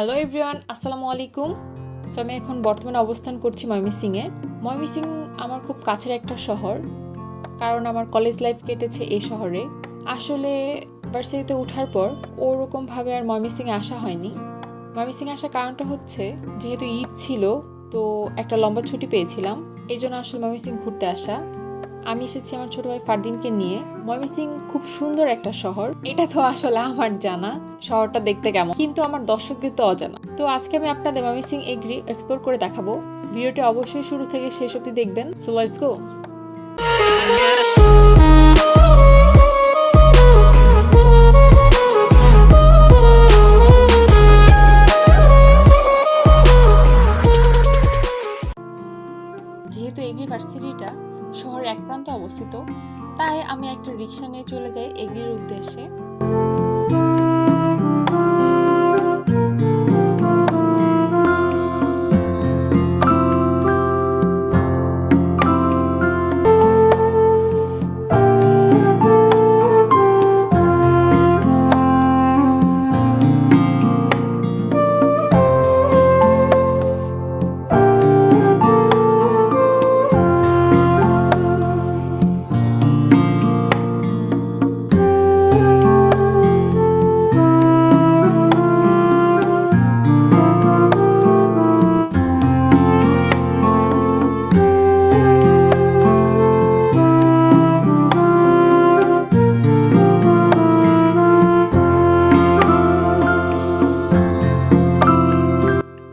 Hello everyone, আসসালামু আলাইকুম। So আমি এখন বর্তমানে অবস্থান করছি ময়মনসিংহে। ময়মনসিংহ আমার খুব কাছের একটা শহর, কারণ আমার কলেজ লাইফ কেটেছে এই শহরে। আসলে ভার্সিটিতে ওঠার পর ওরকমভাবে আর ময়মনসিংহে আসা হয়নি। ময়মনসিংহে আসার কারণটা হচ্ছে, যেহেতু ঈদ ছিল তো একটা লম্বা ছুটি পেয়েছিলাম, এই জন্য আসলে ময়মনসিংহ ঘুরতে আসা। আমি এসেছি আমার ছোট ভাই ফারদিনকে নিয়ে। ময়মনসিংহ খুব সুন্দর একটা শহর, এটা তো আসলে আমার জানা শহরটা দেখতে কেমন, কিন্তু আমার দর্শকদের তো অজানা। তো আজকে আমি আপনাদের ময়মনসিংহ এগ্রি এক্সপ্লোর করে দেখাবো। ভিডিওটি অবশ্যই শুরু থেকে শেষ অবধি দেখবেন। So let's go. যেহেতু এগ্রি ভার্সিটিটা শহরের এক প্রান্তে অবস্থিত, তাই আমি একটা রিক্সা নিয়ে চলে যাই এগ্রির উদ্দেশ্যে।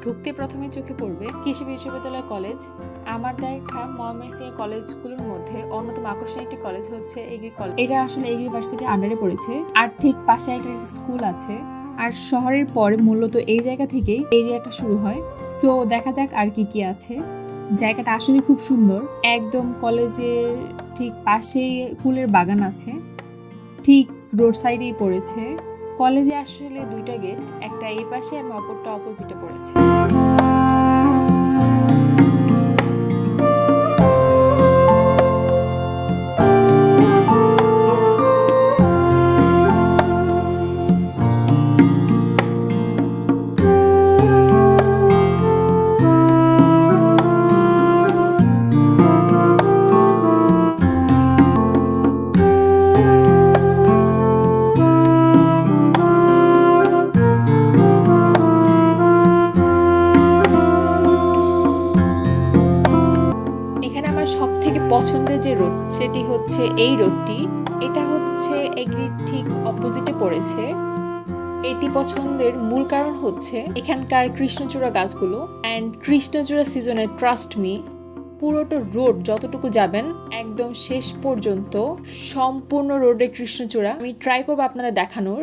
ঢুকতে প্রথমে চোখে পড়বে কৃষি বিশ্ববিদ্যালয় কলেজ। আমার দেখা ময়মনসিংহ কলেজগুলোর মধ্যে অন্যতম আকর্ষণীয় একটি কলেজ হচ্ছে এগ্রি কলেজ। এটা আসলে এগ্রি ভার্সিটির আন্ডারে পড়েছে, আর ঠিক পাশে একটা স্কুল আছে। আর শহরের পরে মূলত এই জায়গা থেকেই এরিয়াটা শুরু হয়। সো দেখা যাক আর কি কি আছে। জায়গাটা আসলে খুব সুন্দর, একদম কলেজের ঠিক পাশেই ফুলের বাগান আছে, ঠিক রোড সাইডেই পড়েছে। কলেজে আসলে দুইটা গেট, একটা এই পাশে এবং অপরটা অপোজিটে পড়েছে। সব থেকে পছন্দের যে রোড সেটি হচ্ছে এই রোডটি। এটা হচ্ছে এগ্রির ঠিক অপোজিটে পড়েছে। এটি পছন্দের মূল কারণ হচ্ছে এখানকার কৃষ্ণচূড়া গাছগুলো অ্যান্ড কৃষ্ণচূড়া সিজনে ট্রাস্ট মি পুরোটা রোড যতটুকু যাবেন একদম শেষ পর্যন্ত সম্পূর্ণ রোডে কৃষ্ণচূড়া। আমি ট্রাই করবো আপনাদের দেখানোর।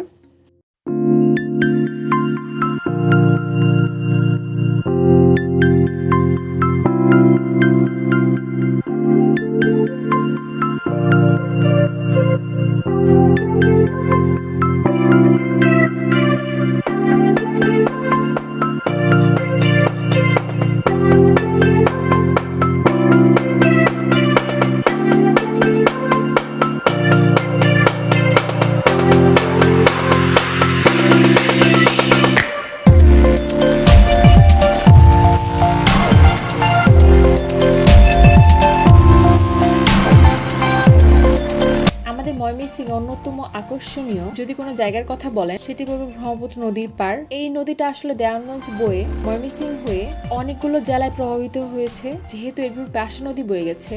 ময়মনসিংহে অন্যতম আকর্ষণীয় যদি কোনো জায়গার কথা বলেন সেটি বলবো ব্রহ্মপুত্র নদীর পার। এই নদীটা আসলে দেওয়ানগঞ্জ বয়ে ময়মনসিংহ হয়ে অনেকগুলো জেলায় প্রভাবিত হয়েছে। যেহেতু এগুলোর পাশে নদী বয়ে গেছে,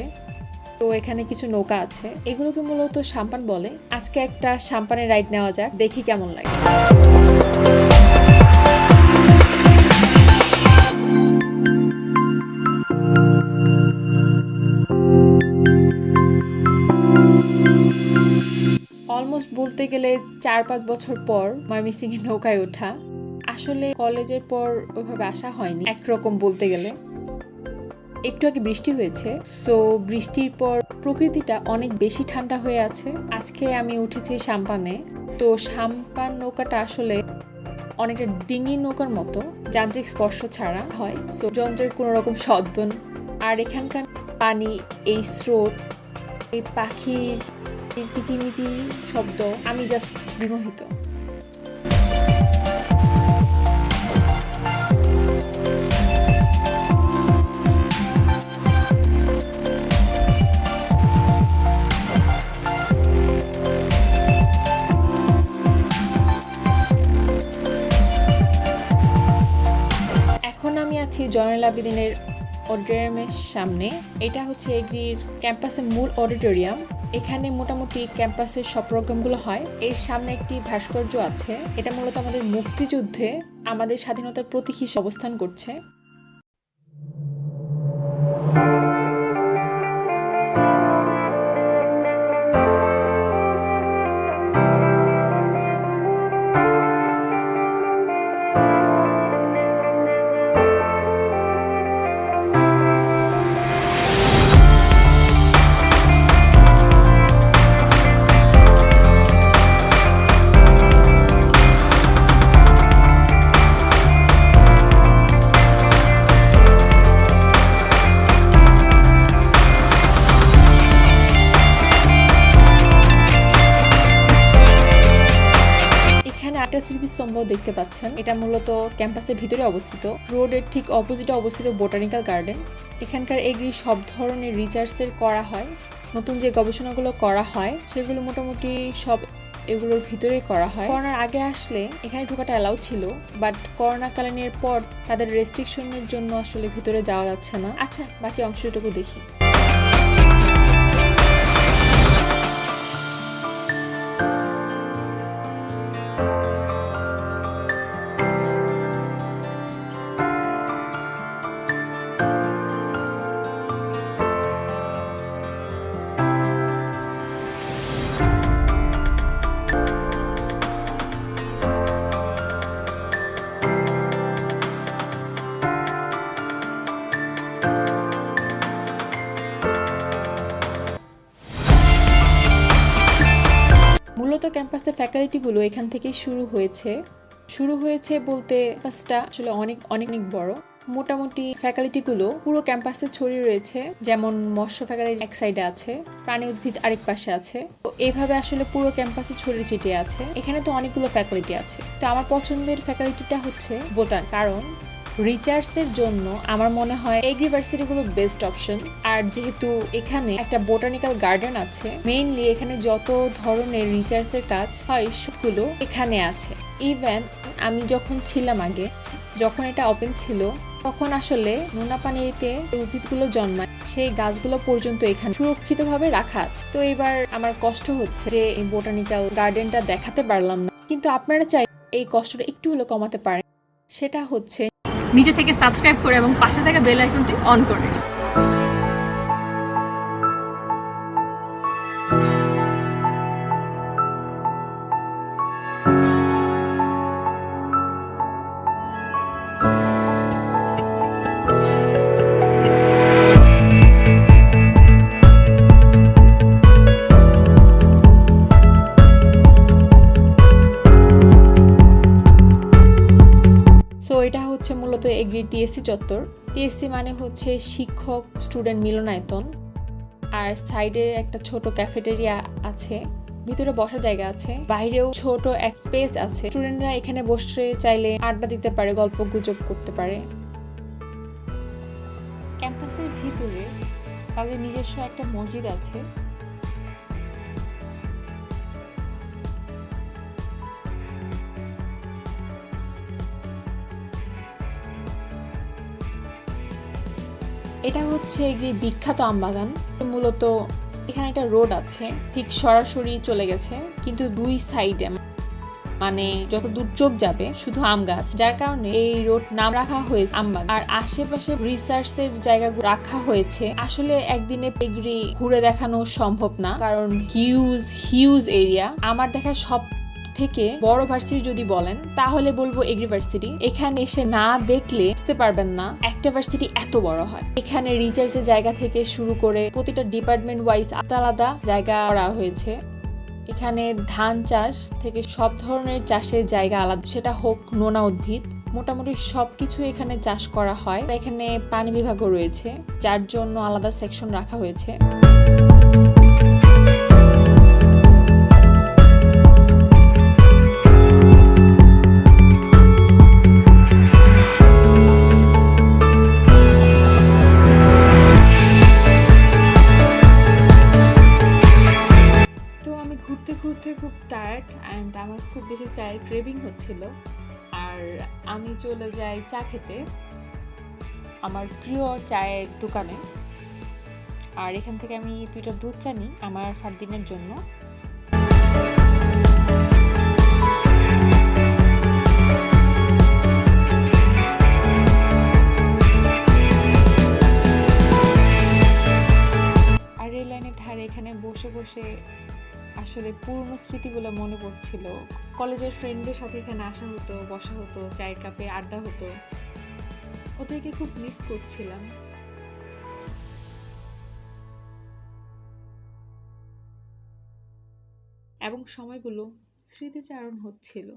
তো এখানে কিছু নৌকা আছে, এগুলোকে মূলত সাম্পান বলে। আজকে একটা সাম্পানের রাইড নেওয়া যাক, দেখি কেমন লাগে। অলমোস্ট বলতে গেলে 4-5 বছর পর ময়মনসিংহে নৌকায় ওঠা। আসলে কলেজের পর ওইভাবে আসা হয়নি একরকম বলতে গেলে। একটু আগে বৃষ্টি হয়েছে, সো বৃষ্টির পর প্রকৃতিটা অনেক বেশি ঠান্ডা হয়ে আছে। আজকে আমি উঠেছি সাম্পানে। তো সাম্পান নৌকাটা আসলে অনেকটা ডিঙি নৌকার মতো, যান্ত্রিক স্পর্শ ছাড়া হয়, সো যন্ত্রের কোনো রকম শব্দ। আর এখানকার পানি, এই স্রোত, এই পাখির কিচিমিচি শব্দ, আমি জাস্ট বিমোহিত। আছি জয়নুল আবেদিনের অডিটোরিয়ামের সামনে। এটা হচ্ছে এগ্রির ক্যাম্পাসের মূল অডিটোরিয়াম। এখানে মোটামুটি ক্যাম্পাসের সব প্রোগ্রামগুলো হয়। এর সামনে একটি ভাস্কর্য আছে, এটা মূলত আমাদের মুক্তিযুদ্ধে আমাদের স্বাধীনতার প্রতীক হিসেবে অবস্থান করছে। একটা স্মৃতিস্তম্ভ দেখতে পাচ্ছেন, এটা মূলত ক্যাম্পাসের ভিতরে অবস্থিত। রোডের ঠিক অপোজিটে অবস্থিত বোটানিক্যাল গার্ডেন। এখানকার এগ্রি সব ধরনের রিসার্চের করা হয়। নতুন যে গবেষণাগুলো করা হয় সেগুলো মোটামুটি সব এগুলোর ভিতরেই করা হয়। করোনার আগে আসলে এখানে ঢোকাটা অ্যালাউ ছিল, বাট করোনাকালীনের পর তাদের রেস্ট্রিকশনের জন্য আসলে ভিতরে যাওয়া যাচ্ছে না। আচ্ছা, বাকি অংশটুকু দেখি। মূলত ক্যাম্পাসের ফ্যাকাল্টিগুলো এখান থেকেই শুরু হয়েছে বলতে ক্যাম্পাসটা আসলে অনেক অনেক বড়। মোটামুটি ফ্যাকাল্টিগুলো পুরো ক্যাম্পাসে ছড়িয়ে রয়েছে, যেমন মৎস্য ফ্যাকাল্টি এক সাইডে আছে, প্রাণী উদ্ভিদ আরেক পাশে আছে। তো এইভাবে আসলে পুরো ক্যাম্পাসে ছড়িয়ে ছিটিয়ে আছে। এখানে তো অনেকগুলো ফ্যাকাল্টি আছে। তো আমার পছন্দের ফ্যাকাল্টিটা হচ্ছে বোটান, কারণ রিসার্চের জন্য আমার মনে হয় এগ্রিভার্সিটিগুলো বেস্ট অপশন। আর যেহেতু এখানে একটা বোটানিক্যাল গার্ডেন আছে, মেইনলি এখানে যত ধরনের রিসার্চের কাজ হয় সবগুলো এখানে আছে। ইভেন আমি যখন ছিলাম আগে, যখন এটা ওপেন ছিল, তখন আসলে নোনা পানিতে উদ্ভিদগুলো জন্মায়, সেই গাছগুলো পর্যন্ত এখানে সুরক্ষিতভাবে রাখা আছে। তো এবার আমার কষ্ট হচ্ছে যে এই বোটানিক্যাল গার্ডেনটা দেখাতে পারলাম না, কিন্তু আপনারা চাই এই কষ্টটা একটু হলেও কমাতে পারেন। সেটা হচ্ছে নিজে থেকে সাবস্ক্রাইব করে এবং পাশে থাকা বেল আইকনটি অন করে। সো এটা হচ্ছে মূলত এগ্রি টিএসসি চত্বর। টিএসসি মানে হচ্ছে শিক্ষক স্টুডেন্ট মিলনায়তন। আর সাইডে একটা ছোট ক্যাফেটেরিয়া আছে, ভিতরে বসার জায়গা আছে, বাইরেও ছোট এক স্পেস আছে। স্টুডেন্টরা এখানে বসে চাইলে আড্ডা দিতে পারে, গল্প গুজব করতে পারে। ক্যাম্পাসের ভিতরে তাদের নিজস্ব একটা মসজিদ আছে। এটা হচ্ছে এগ্রির বিখ্যাত আমবাগান। মূলত এখানে একটা রোড আছে, ঠিক সরাসরি চলে গেছে, কিন্তু দুই সাইডে মানে যত দূর চোখ যাবে শুধু আম গাছ, যার কারণে এই রোড নাম রাখা হয়েছে আমবাগান। আর আশেপাশে রিসার্চের জায়গা রাখা হয়েছে। আসলে একদিনে এগ্রি ঘুরে দেখানো সম্ভব না, কারণ হিউজ এরিয়া। আমার দেখা সব থেকে বড় ভার্সিটি যদি বলেন তাহলে বলবো এগ্রিভার্সিটি। এখানে এসে না দেখলে বুঝতে পারবেন না একটা ভার্সিটি এত বড় হয়। এখানে রিসার্চের জায়গা থেকে শুরু করে প্রতিটা ডিপার্টমেন্ট ওয়াইজ আলাদা জায়গা করা হয়েছে। এখানে ধান চাষ থেকে সব ধরনের চাষের জায়গা আলাদা, সেটা হোক নোনা উদ্ভিদ, মোটামুটি সবকিছু এখানে চাষ করা হয়। এখানে পানি বিভাগও রয়েছে, যার জন্য আলাদা সেকশন রাখা হয়েছে। ঘুরতে খুব টায়ার্ড অ্যান্ড আমার খুব বেশি চায়ের ক্রেভিং হচ্ছিল, আর আমি চলে যাই চা খেতে। আমার প্রিয় চায়ের দোকানে। আর এখান থেকে আমি 2টা দুধ চা নিই আমার ফারদিনের জন্য। আর রেল লাইনের ধারে এখানে বসে বসে আসলে পুরনো স্মৃতিগুলো মনে পড়ছিল। কলেজের ফ্রেন্ডদের সাথে এখানে আসা হতো, বসা হতো, চায়ের কাপে আড্ডা হতো। ওদেরকে খুব মিস করছিলাম। এবং সময়গুলো স্মৃতিচারণ হচ্ছিল।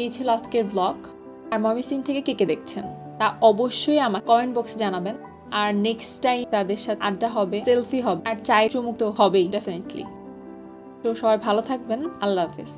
এই ছিল আজকের ব্লগ। আর ময়মনসিংহ থেকে কে কে দেখছেন তা অবশ্যই আমার কমেন্ট বক্সে জানাবেন। আর নেক্সট টাইম তাদের সাথে আড্ডা হবে, সেলফি হবে, আর চায়ের চুমুক তো হবেই ডেফিনেটলি। তো সবাই ভালো থাকবেন। আল্লাহ হাফেজ।